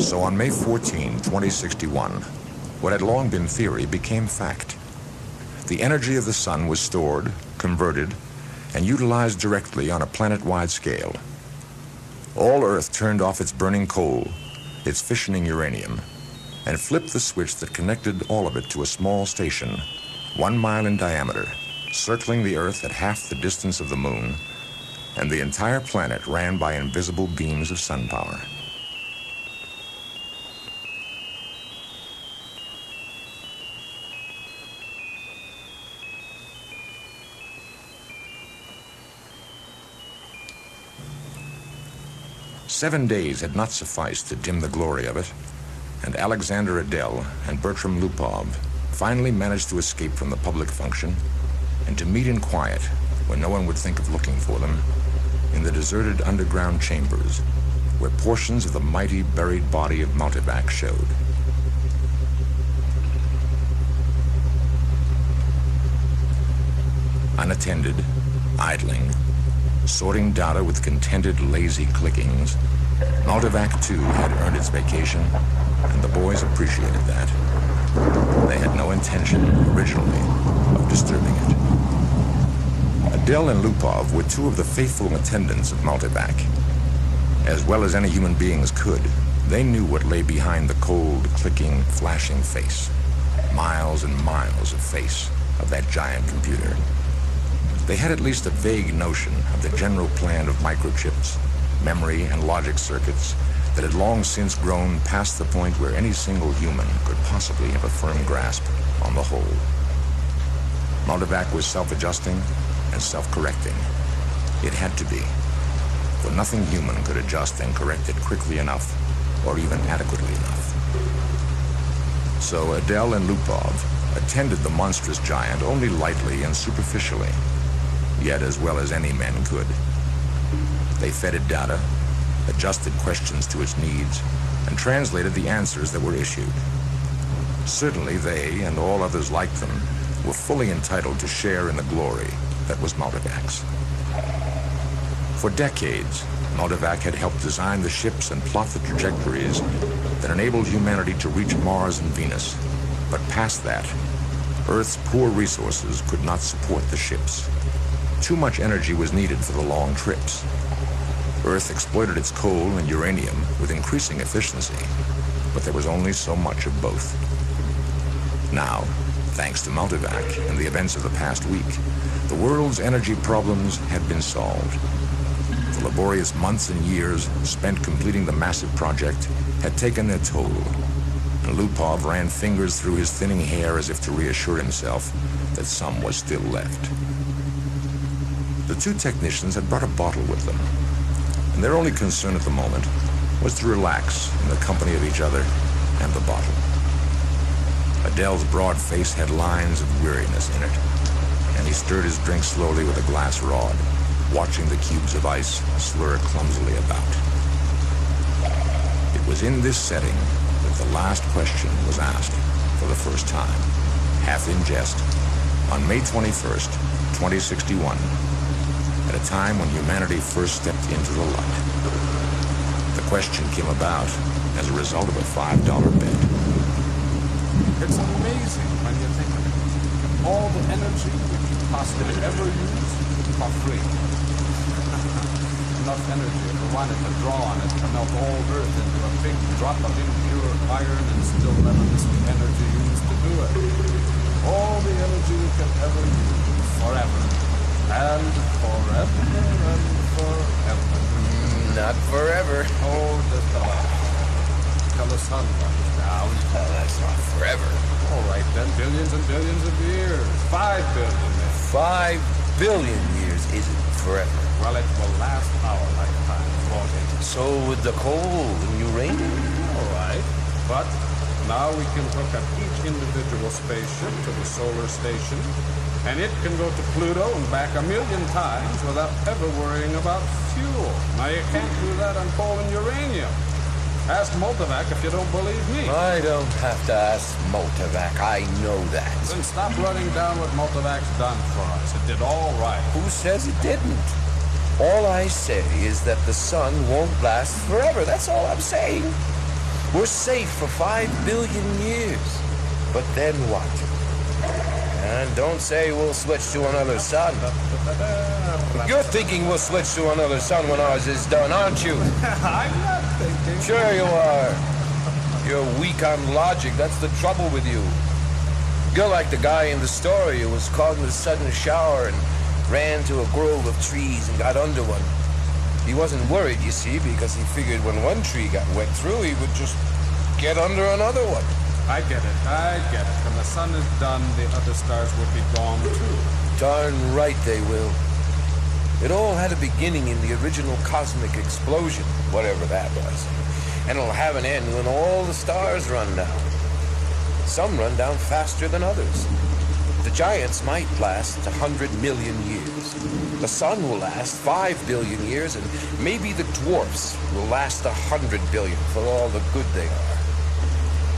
So on May 14, 2061, what had long been theory became fact. The energy of the sun was stored, converted, and utilized directly on a planet-wide scale. All Earth turned off its burning coal, its fissioning uranium, and flipped the switch that connected all of it to a small station, 1 mile in diameter, circling the Earth at half the distance of the moon, and the entire planet ran by invisible beams of sun power. Seven days had not sufficed to dim the glory of it, and Alexander Adel and Bertram Lupov finally managed to escape from the public function and to meet in quiet, where no one would think of looking for them, in the deserted underground chambers, where portions of the mighty buried body of Multivac showed. Unattended, idling, sorting data with contented, lazy clickings, Multivac 2 had earned its vacation, and the boys appreciated that. They had no intention, originally, of disturbing it. Adele and Lupov were two of the faithful attendants of Multivac. As well as any human beings could, they knew what lay behind the cold, clicking, flashing face. Miles and miles of face of that giant computer. They had at least a vague notion of the general plan of microchips, memory and logic circuits that had long since grown past the point where any single human could possibly have a firm grasp on the whole. Multivac was self-adjusting and self-correcting. It had to be, for nothing human could adjust and correct it quickly enough or even adequately enough. So Adele and Lupov attended the monstrous giant only lightly and superficially, yet as well as any men could. They fed it data, adjusted questions to its needs, and translated the answers that were issued. Certainly they, and all others like them, were fully entitled to share in the glory that was Multivac's. For decades, Multivac had helped design the ships and plot the trajectories that enabled humanity to reach Mars and Venus. But past that, Earth's poor resources could not support the ships. Too much energy was needed for the long trips. Earth exploited its coal and uranium with increasing efficiency, but there was only so much of both. Now, thanks to Multivac and the events of the past week, the world's energy problems had been solved. The laborious months and years spent completing the massive project had taken their toll, and Lupov ran fingers through his thinning hair as if to reassure himself that some was still left. The two technicians had brought a bottle with them, and their only concern at the moment was to relax in the company of each other and the bottle. Adele's broad face had lines of weariness in it, and he stirred his drink slowly with a glass rod, watching the cubes of ice slur clumsily about. It was in this setting that the last question was asked for the first time, half in jest, on May 21st, 2061, at a time when humanity first stepped into the light. The question came about as a result of a $5 bet. It's amazing when you think of it. All the energy we could possibly ever use for free. Enough energy if we wanted to draw on it to melt all Earth into a big drop of impure iron and still never miss the energy used to do it. All the energy we could ever use forever. And forever and forever. Not forever. Oh, just a while. Till the sun runs down. That's not forever. All right, then. Billions and billions of years. 5 billion, then. 5 billion years isn't forever. Well, it will last our lifetime, won't it? So would the coal and uranium. All right. But now we can hook up each individual spaceship to the solar station, and it can go to Pluto and back 1,000,000 times without ever worrying about fuel. Now, you can't do that on coal and uranium. Ask Multivac if you don't believe me. I don't have to ask Multivac. I know that. Then stop running down what Multivac's done for us. It did all right. Who says it didn't? All I say is that the sun won't last forever. That's all I'm saying. We're safe for 5 billion years. But then what? And don't say we'll switch to another sun. You're thinking we'll switch to another sun when ours is done, aren't you? I'm not thinking. Sure you are. You're weak on logic. That's the trouble with you. You're like the guy in the story who was caught in a sudden shower and ran to a grove of trees and got under one. He wasn't worried, you see, because he figured when one tree got wet through, he would just get under another one. I get it. When the sun is done, the other stars will be gone too. Darn right they will. It all had a beginning in the original cosmic explosion, whatever that was. And it'll have an end when all the stars run down. Some run down faster than others. The giants might last 100 million years. The sun will last 5 billion years, and maybe the dwarfs will last 100 billion for all the good they are.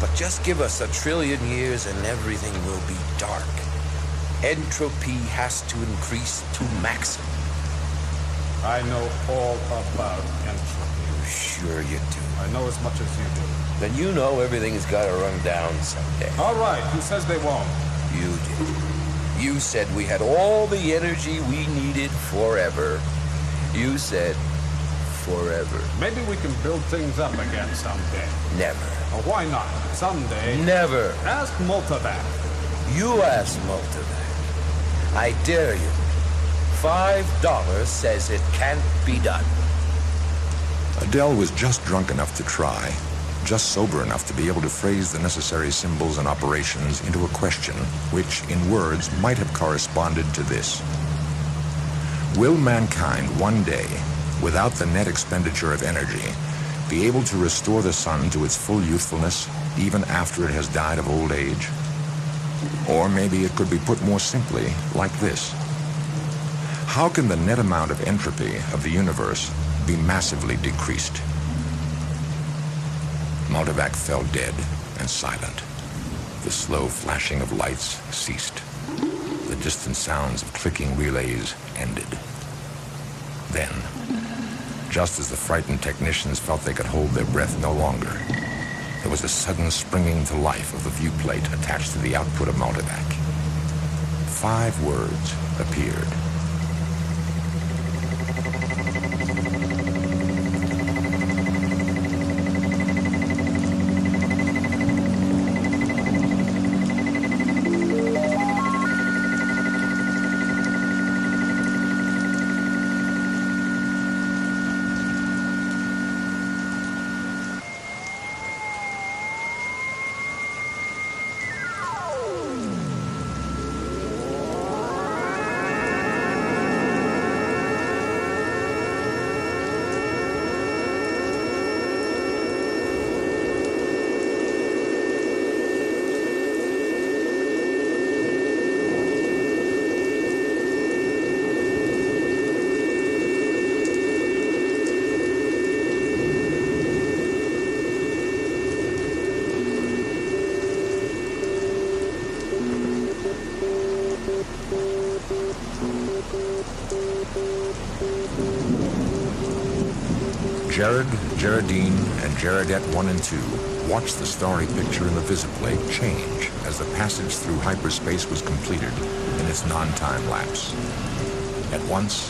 But just give us 1 trillion years and everything will be dark. Entropy has to increase to maximum. I know all about entropy. Sure you do. I know as much as you do. Then you know everything's got to run down someday. All right, who says they won't? You did. You said we had all the energy we needed forever. You said forever. Maybe we can build things up again someday. Never. Or why not? Someday. Never. Ask Multivac. You ask Multivac. I dare you. $5 says it can't be done. Adele was just drunk enough to try, just sober enough to be able to phrase the necessary symbols and operations into a question which, in words, might have corresponded to this. Will mankind one day, without the net expenditure of energy, be able to restore the sun to its full youthfulness, even after it has died of old age? Or maybe it could be put more simply, like this. How can the net amount of entropy of the universe be massively decreased? Multivac fell dead and silent. The slow flashing of lights ceased. The distant sounds of clicking relays ended. Then, just as the frightened technicians felt they could hold their breath no longer, there was a sudden springing to life of the viewplate attached to the output of Multivac. 5 words appeared. Jared, Geraldine, and Gerardette 1 and 2 watched the starry picture in the visiplate change as the passage through hyperspace was completed in its non-time lapse. At once,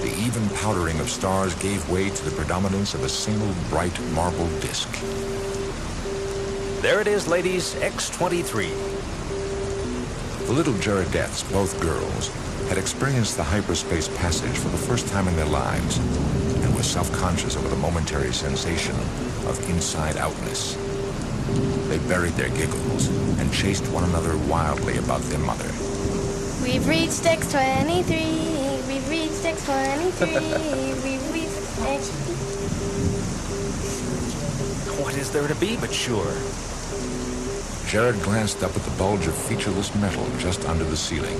the even powdering of stars gave way to the predominance of a single bright marble disk. There it is, ladies, X-23. The little Geradettes, both girls, had experienced the hyperspace passage for the first time in their lives and were self-conscious over the momentary sensation of inside-outness. They buried their giggles and chased one another wildly about their mother. We've reached X-23. We've reached X-23. We've reached X. What is there to be but sure? Jared glanced up at the bulge of featureless metal just under the ceiling.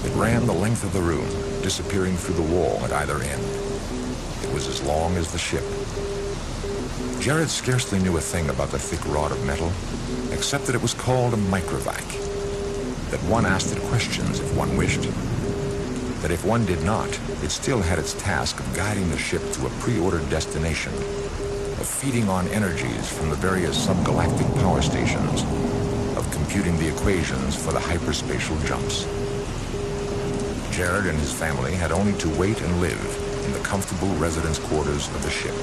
It ran the length of the room, disappearing through the wall at either end. It was as long as the ship. Jared scarcely knew a thing about the thick rod of metal, except that it was called a microvac, that one asked it questions if one wished, that if one did not, it still had its task of guiding the ship to a pre-ordered destination, of feeding on energies from the various subgalactic power stations, of computing the equations for the hyperspatial jumps. Jared and his family had only to wait and live in the comfortable residence quarters of the ship.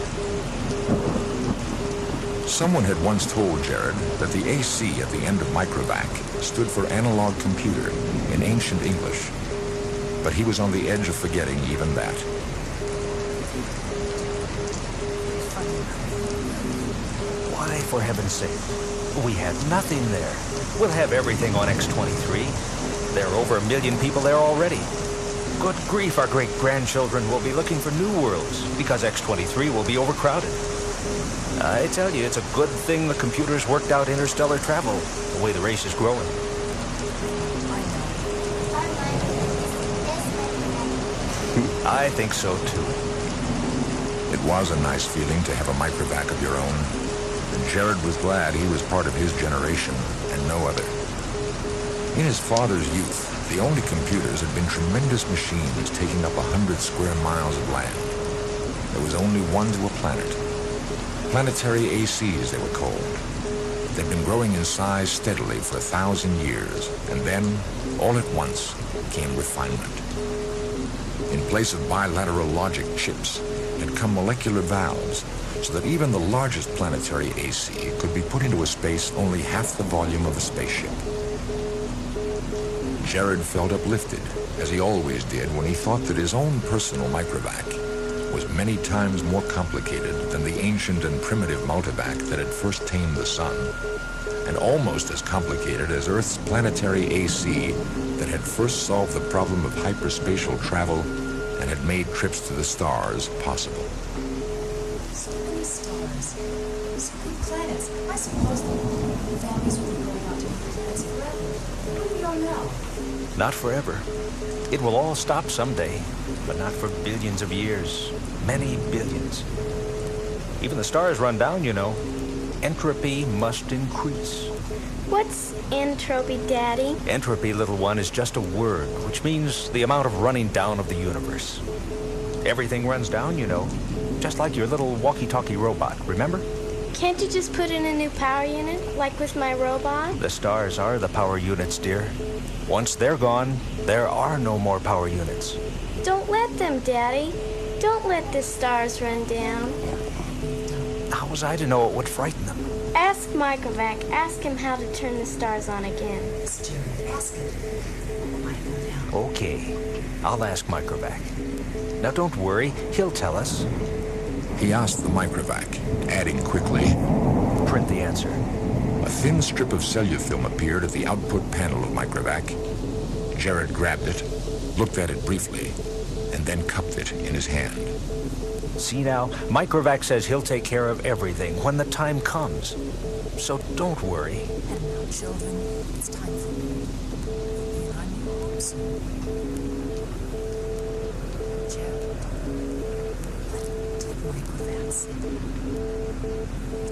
Someone had once told Jared that the AC at the end of microvac stood for analog computer in ancient English, but he was on the edge of forgetting even that. Why, for heaven's sake? We had nothing there. We'll have everything on X-23. There are over 1 million people there already. Good grief, our great-grandchildren will be looking for new worlds because X-23 will be overcrowded. I tell you, it's a good thing the computers worked out interstellar travel, the way the race is growing. I think so, too. It was a nice feeling to have a microvac of your own, and Jared was glad he was part of his generation and no other. In his father's youth, the only computers had been tremendous machines taking up 100 square miles of land. There was only one to a planet. Planetary ACs, they were called. They'd been growing in size steadily for 1,000 years, and then, all at once, came refinement. In place of bilateral logic chips had come molecular valves, so that even the largest planetary AC could be put into a space only half the volume of a spaceship. Jared felt uplifted, as he always did when he thought that his own personal microvac was many times more complicated than the ancient and primitive multivac that had first tamed the sun, and almost as complicated as Earth's planetary AC that had first solved the problem of hyperspatial travel and had made trips to the stars possible. So many stars, so many planets. I suppose the families will be going out to different planets forever. We don't know. Not forever. It will all stop someday, but not for billions of years. Many billions. Even the stars run down, you know. Entropy must increase. What's entropy, Daddy? Entropy, little one, is just a word, which means the amount of running down of the universe. Everything runs down, you know. Just like your little walkie-talkie robot, remember? Can't you just put in a new power unit, like with my robot? The stars are the power units, dear. Once they're gone, there are no more power units. Don't let them, Daddy. Don't let the stars run down. How was I to know it would frighten them? Ask Microvac. Ask him how to turn the stars on again. Jared, ask him. I know now. Okay, I'll ask Microvac. Now don't worry, he'll tell us. He asked the microvac, adding quickly, Print the answer. a thin strip of cellular film appeared at the output panel of microvac. Jared grabbed it, looked at it briefly, and then cupped it in his hand. See now, Microvac says he'll take care of everything when the time comes. So don't worry. And now, children, it's time for me. You'll be in our new home soon. Jared, let Microvac sit.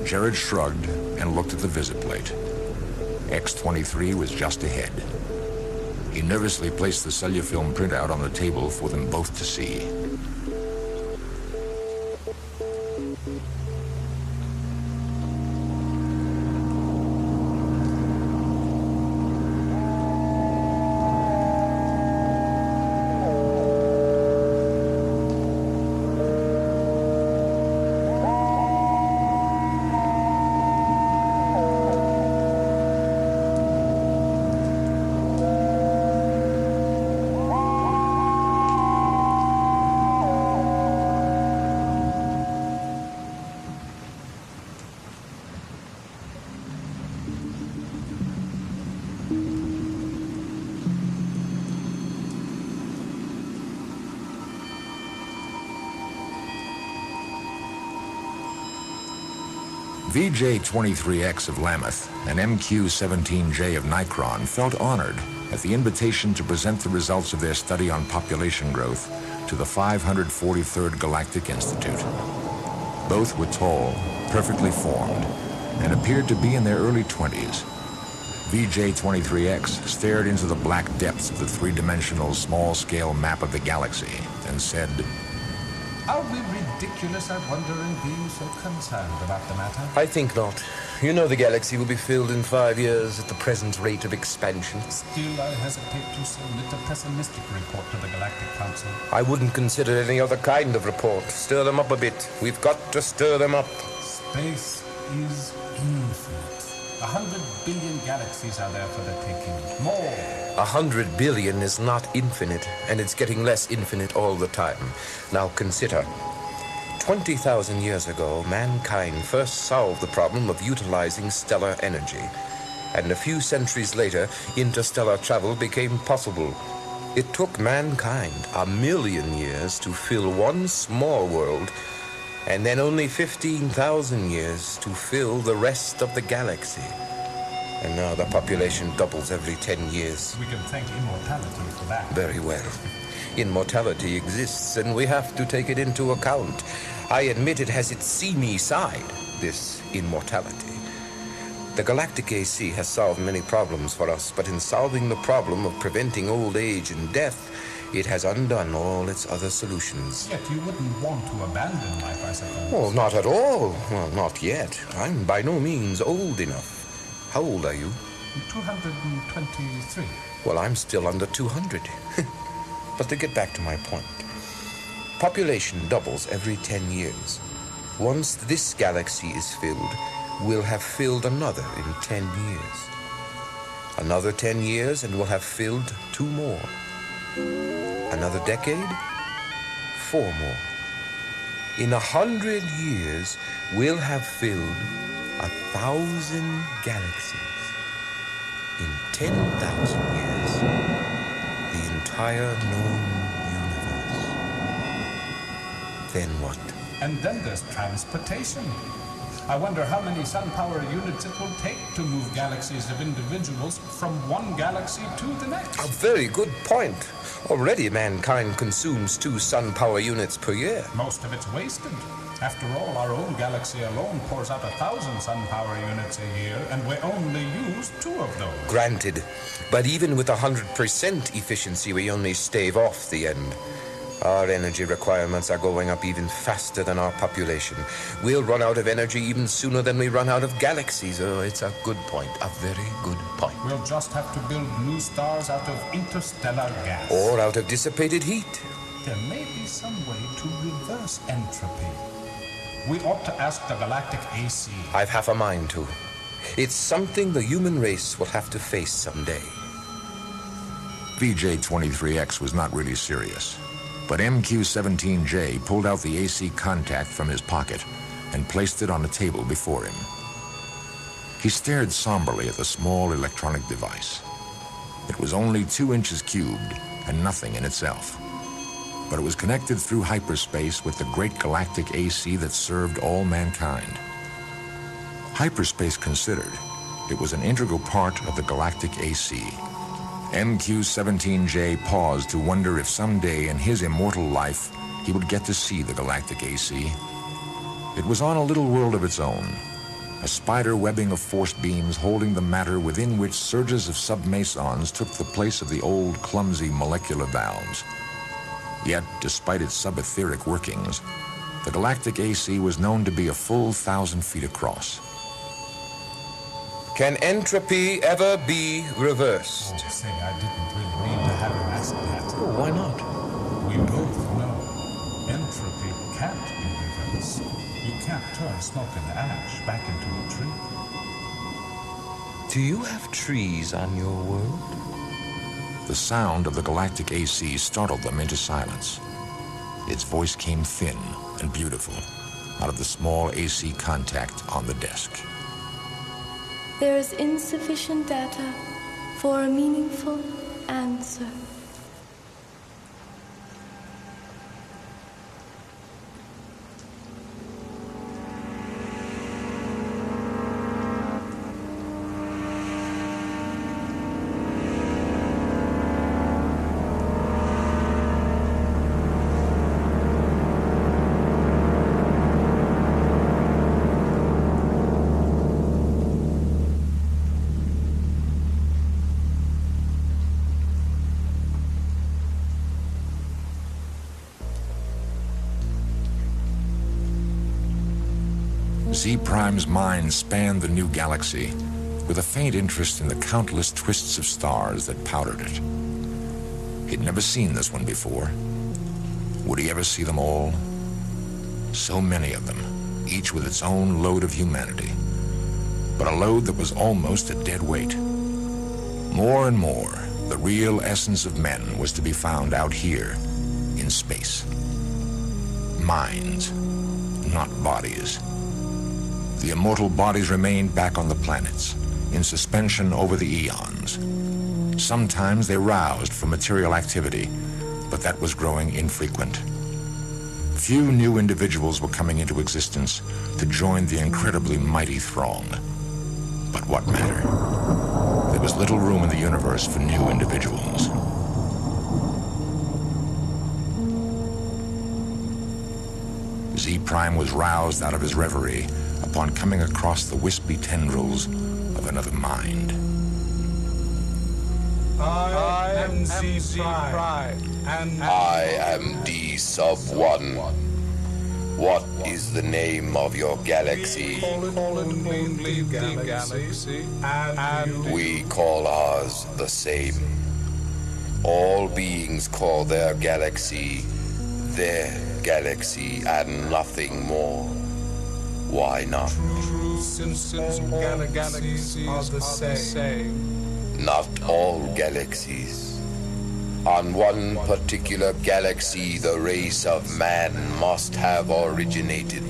Jared shrugged and looked at the visit plate. X-23 was just ahead. He nervously placed the cellular film printout on the table for them both to see. VJ-23X of Lambeth and MQ-17J of Nikron felt honored at the invitation to present the results of their study on population growth to the 543rd Galactic Institute. Both were tall, perfectly formed, and appeared to be in their early 20s. VJ-23X stared into the black depths of the three-dimensional small-scale map of the galaxy and said, Are we ridiculous, I wonder, in being so concerned about the matter? I think not. You know the galaxy will be filled in 5 years at the present rate of expansion. Still, I hesitate to submit a pessimistic report to the Galactic Council. I wouldn't consider any other kind of report. Stir them up a bit. We've got to stir them up. Space is infinite. 100 billion galaxies are there for the taking. More. 100 billion is not infinite, and it's getting less infinite all the time. Now consider. 20,000 years ago, mankind first solved the problem of utilizing stellar energy. And a few centuries later, interstellar travel became possible. It took mankind 1 million years to fill one small world, and then only 15,000 years to fill the rest of the galaxy. And now the population doubles every 10 years. We can thank immortality for that. Very well. Immortality exists, and we have to take it into account. I admit it has its seamy side, this immortality. The Galactic AC has solved many problems for us, but in solving the problem of preventing old age and death, it has undone all its other solutions. Yet you wouldn't want to abandon life, I suppose. Oh, not at all. Well, not yet. I'm by no means old enough. How old are you? 223. Well, I'm still under 200. But to get back to my point, population doubles every 10 years. Once this galaxy is filled, we'll have filled another in 10 years. Another 10 years and we'll have filled 2 more. Another decade, 4 more. In 100 years, we'll have filled 1,000 galaxies. In 10,000 years, the entire known universe. Then what? And then there's transportation. I wonder how many sun power units it will take to move galaxies of individuals from one galaxy to the next. A very good point. Already mankind consumes 2 sun power units per year. Most of it's wasted. After all, our own galaxy alone pours out 1,000 sun power units a year, and we only use 2 of those. Granted. But even with 100% efficiency, we only stave off the end. Our energy requirements are going up even faster than our population. We'll run out of energy even sooner than we run out of galaxies. Oh, it's a good point. A very good point. We'll just have to build new stars out of interstellar gas. Or out of dissipated heat. There may be some way to reverse entropy. We ought to ask the Galactic AC. I've half a mind to. It's something the human race will have to face someday. VJ-23X was not really serious, but MQ-17J pulled out the AC contact from his pocket and placed it on a table before him. He stared somberly at the small electronic device. It was only 2 inches cubed and nothing in itself, but it was connected through hyperspace with the great galactic AC that served all mankind. Hyperspace considered, it was an integral part of the galactic AC. MQ-17J paused to wonder if someday in his immortal life he would get to see the galactic AC. It was on a little world of its own, a spider webbing of force beams holding the matter within which surges of submesons took the place of the old clumsy molecular valves. Yet, despite its subetheric workings, the galactic AC was known to be a full 1,000 feet across. Can entropy ever be reversed? Oh, say, I didn't really mean to have him ask that. Oh, why not? We both know entropy can't be reversed. You can't turn smoke and ash back into a tree. Do you have trees on your world? The sound of the galactic AC startled them into silence. Its voice came thin and beautiful out of the small AC contact on the desk. There is insufficient data for a meaningful answer. Z Prime's mind spanned the new galaxy with a faint interest in the countless twists of stars that powdered it. He'd never seen this one before. Would he ever see them all? So many of them, each with its own load of humanity, but a load that was almost a dead weight. More and more, the real essence of men was to be found out here in space. Minds, not bodies. The immortal bodies remained back on the planets, in suspension over the eons. Sometimes they roused from material activity, but that was growing infrequent. Few new individuals were coming into existence to join the incredibly mighty throng. But what matter? There was little room in the universe for new individuals. Z Prime was roused out of his reverie upon coming across the wispy tendrils of another mind. I am Z Prime, and I am D-Sub-1. What is the name of your galaxy? call it only the galaxy, and We call ours the same. All beings call their galaxy, and nothing more. Why not? since all galaxies are the same. Not all galaxies. On one particular galaxy, the race of man must have originated.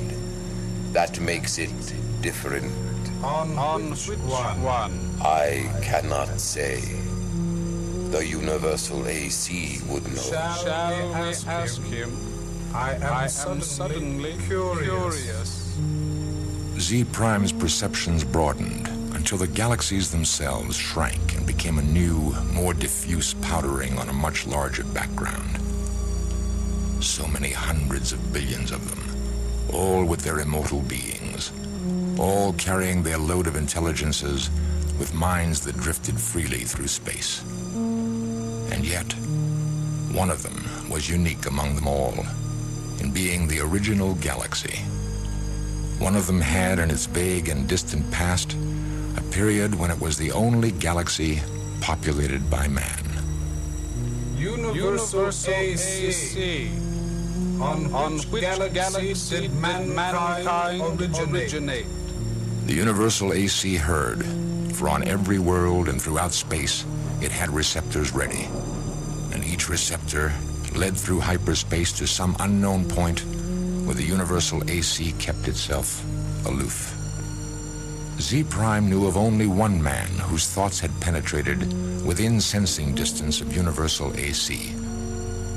That makes it different. On which one? I cannot say. The Universal AC would know. Shall we ask him? I am suddenly curious. Z Prime's perceptions broadened until the galaxies themselves shrank and became a new, more diffuse powdering on a much larger background. So many hundreds of billions of them, all with their immortal beings, all carrying their load of intelligences with minds that drifted freely through space. And yet, one of them was unique among them all, in being the original galaxy. One of them had in its vague and distant past a period when it was the only galaxy populated by man. Universal AC. On which galaxy did mankind originate? The Universal AC heard, for on every world and throughout space, it had receptors ready. And each receptor led through hyperspace to some unknown point where the Universal AC kept itself aloof. Z Prime knew of only one man whose thoughts had penetrated within sensing distance of Universal AC,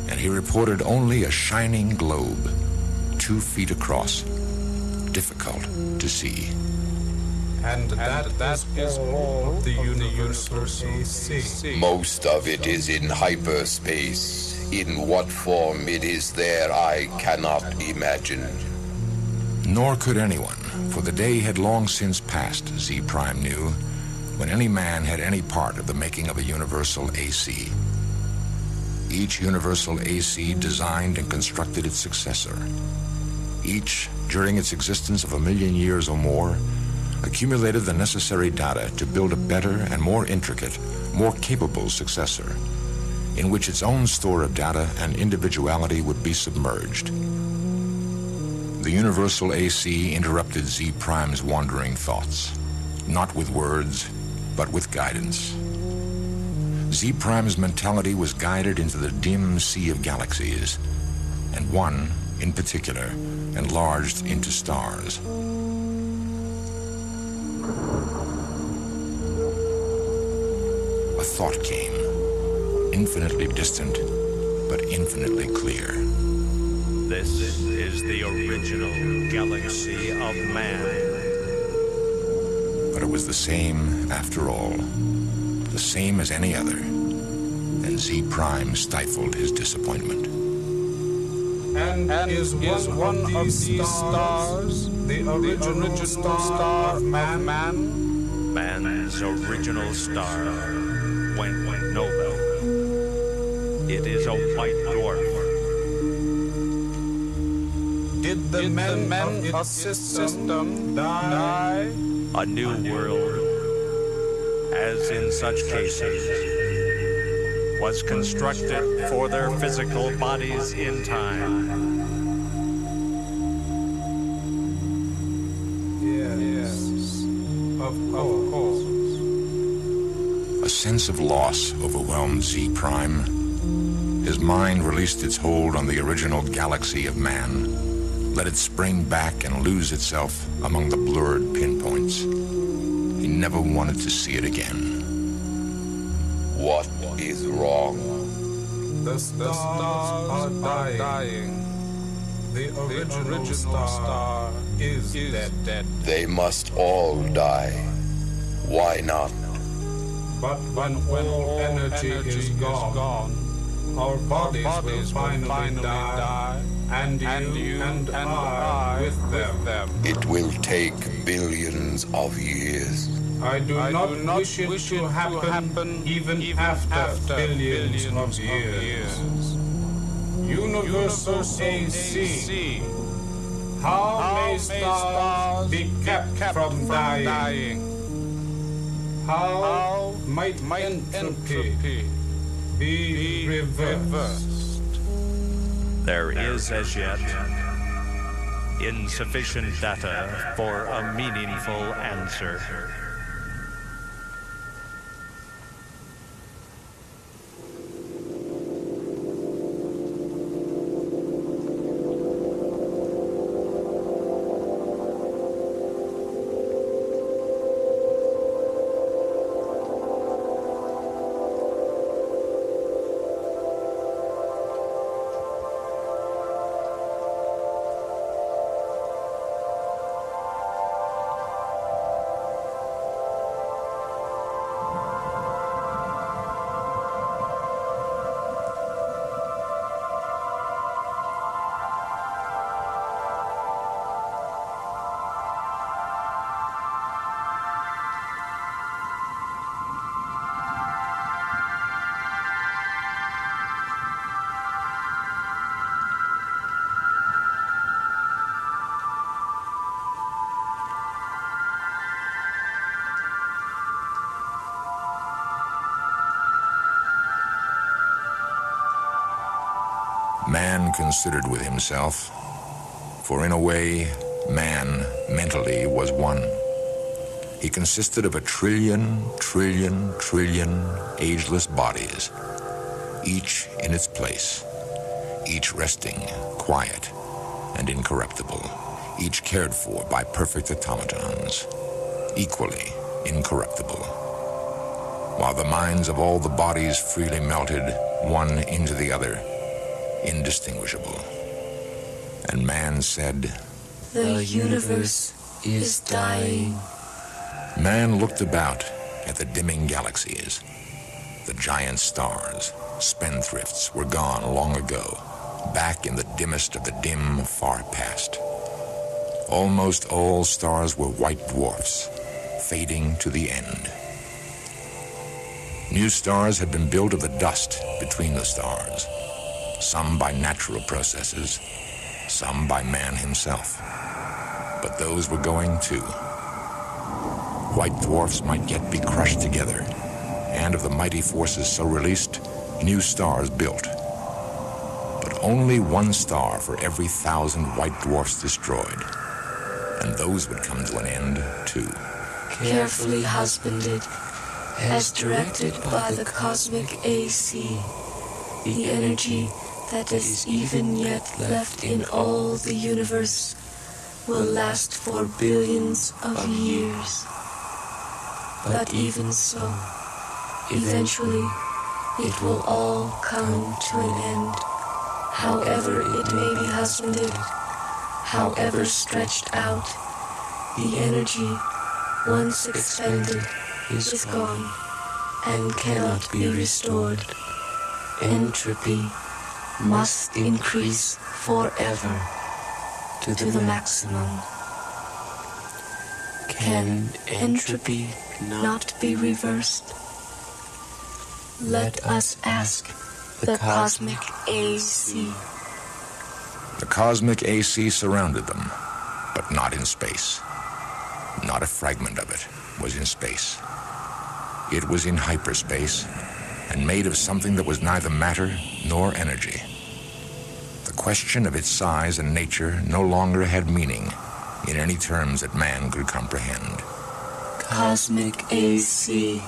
and he reported only a shining globe, 2 feet across, difficult to see. And that is all of the Universal AC. Most of it is in hyperspace. In what form it is there, I cannot imagine. Nor could anyone, for the day had long since passed, Z Prime knew, when any man had any part of the making of a Universal AC. Each Universal AC designed and constructed its successor. Each, during its existence of 1,000,000 years or more, accumulated the necessary data to build a better and more intricate, more capable successor, in which its own store of data and individuality would be submerged. The Universal AC interrupted Z Prime's wandering thoughts, not with words, but with guidance. Z Prime's mentality was guided into the dim sea of galaxies, and one, in particular, enlarged into stars. A thought came, infinitely distant, but infinitely clear. This is the original galaxy of man. But it was the same after all, the same as any other, and Z Prime stifled his disappointment. And is one of these stars the original star of man? Man's original star went nowhere. It is a white dwarf. Did the men of its system die? A new world, as in such cases, was constructed for their physical bodies in time. Yes, of course. A sense of loss overwhelmed Z Prime. His mind released its hold on the original galaxy of man, let it spring back and lose itself among the blurred pinpoints. He never wanted to see it again. What is wrong? The stars are dying. The original star is dead. They must all die. Why not? But when all energy is gone, our bodies will finally die, and you and I with them. It will take billions of years. I do not wish it to happen even after billions of years. Universal AC. How may stars be kept from dying? How might entropy be reversed? There is as yet insufficient data for a meaningful answer. Man considered with himself, for in a way, man mentally was one. He consisted of a trillion ageless bodies, each in its place, each resting, quiet, and incorruptible, each cared for by perfect automatons, equally incorruptible. While the minds of all the bodies freely melted, one into the other, indistinguishable. And man said, "The universe is dying." Man looked about at the dimming galaxies. The giant stars, spendthrifts, were gone long ago, back in the dimmest of the dim far past. Almost all stars were white dwarfs, fading to the end. New stars had been built of the dust between the stars, some by natural processes, some by man himself. But those were going too. White dwarfs might yet be crushed together, and of the mighty forces so released, new stars built. But only one star for every 1,000 white dwarfs destroyed, and those would come to an end too. Carefully husbanded, as directed by the cosmic AC, the energy that is even yet left in all the universe will last for billions of years. But even so, eventually, it will all come to an end. However it may be husbanded, however stretched out, the energy, once expended, is gone and cannot be restored. Entropy must increase forever to the maximum. Can entropy not be reversed? Let us ask the cosmic AC. The cosmic AC surrounded them, but not in space. Not a fragment of it was in space. It was in hyperspace and made of something that was neither matter nor energy. The question of its size and nature no longer had meaning in any terms that man could comprehend. Cosmic AC.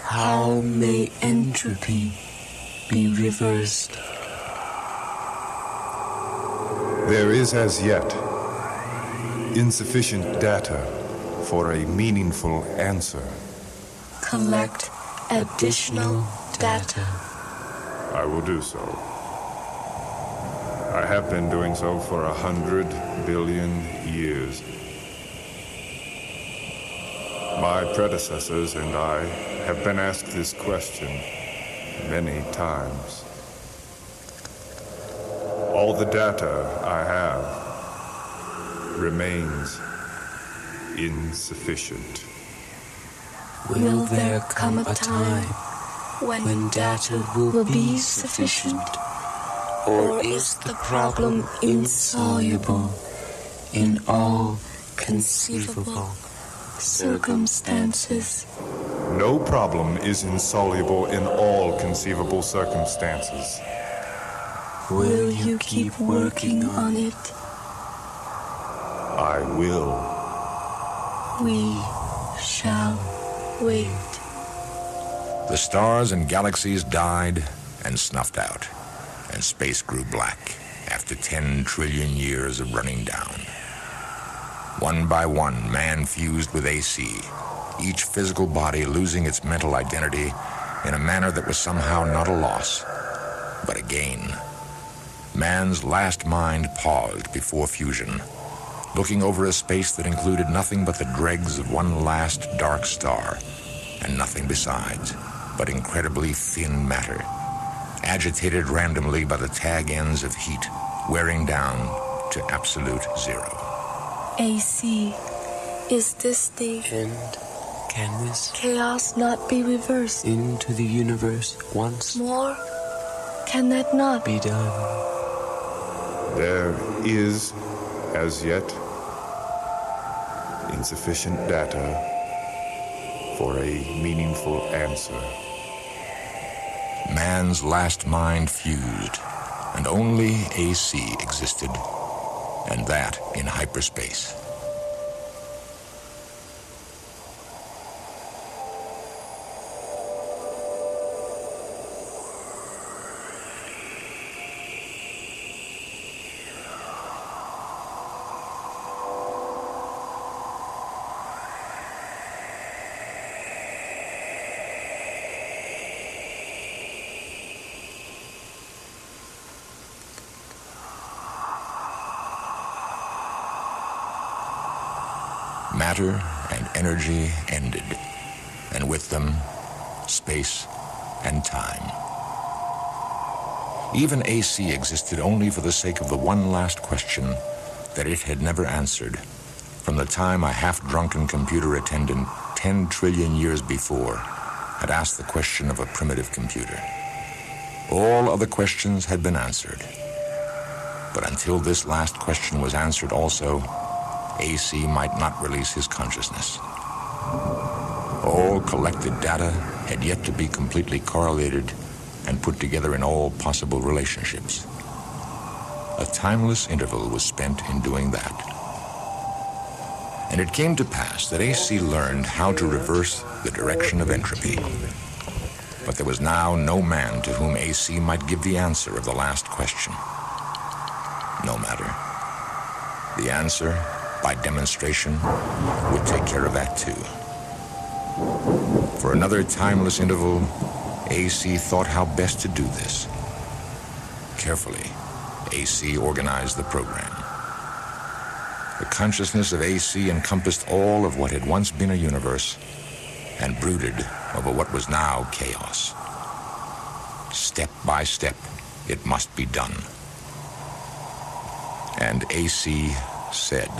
How may entropy be reversed? There is as yet insufficient data for a meaningful answer. Collect additional data. I will do so. I have been doing so for 100 billion years. My predecessors and I have been asked this question many times. All the data I have remains insufficient. Will there come a time when data will be sufficient? Or is the problem insoluble in all conceivable circumstances? No problem is insoluble in all conceivable circumstances. Will you keep working on it? I will. We shall wait. The stars and galaxies died and snuffed out, and space grew black after 10 trillion years of running down. One by one, man fused with AC, each physical body losing its mental identity in a manner that was somehow not a loss, but a gain. Man's last mind paused before fusion, looking over a space that included nothing but the dregs of one last dark star, and nothing besides but incredibly thin matter, agitated randomly by the tag ends of heat, wearing down to absolute zero. AC, is this the And can this chaos not be reversed? into the universe once More? Can that not be done? There is, as yet, insufficient data for a meaningful answer. Man's last mind fused, and only AC existed, and that in hyperspace. Matter and energy ended, and with them, space and time. Even AC existed only for the sake of the one last question that it had never answered from the time a half-drunken computer attendant 10 trillion years before had asked the question of a primitive computer. All other questions had been answered, but until this last question was answered also, AC might not release his consciousness. All collected data had yet to be completely correlated and put together in all possible relationships. A timeless interval was spent in doing that. And it came to pass that AC learned how to reverse the direction of entropy. But there was now no man to whom AC might give the answer of the last question. No matter. The answer, by demonstration, would take care of that too. For another timeless interval, AC thought how best to do this. Carefully, AC organized the program. The consciousness of AC encompassed all of what had once been a universe and brooded over what was now chaos. Step by step, it must be done. And AC said,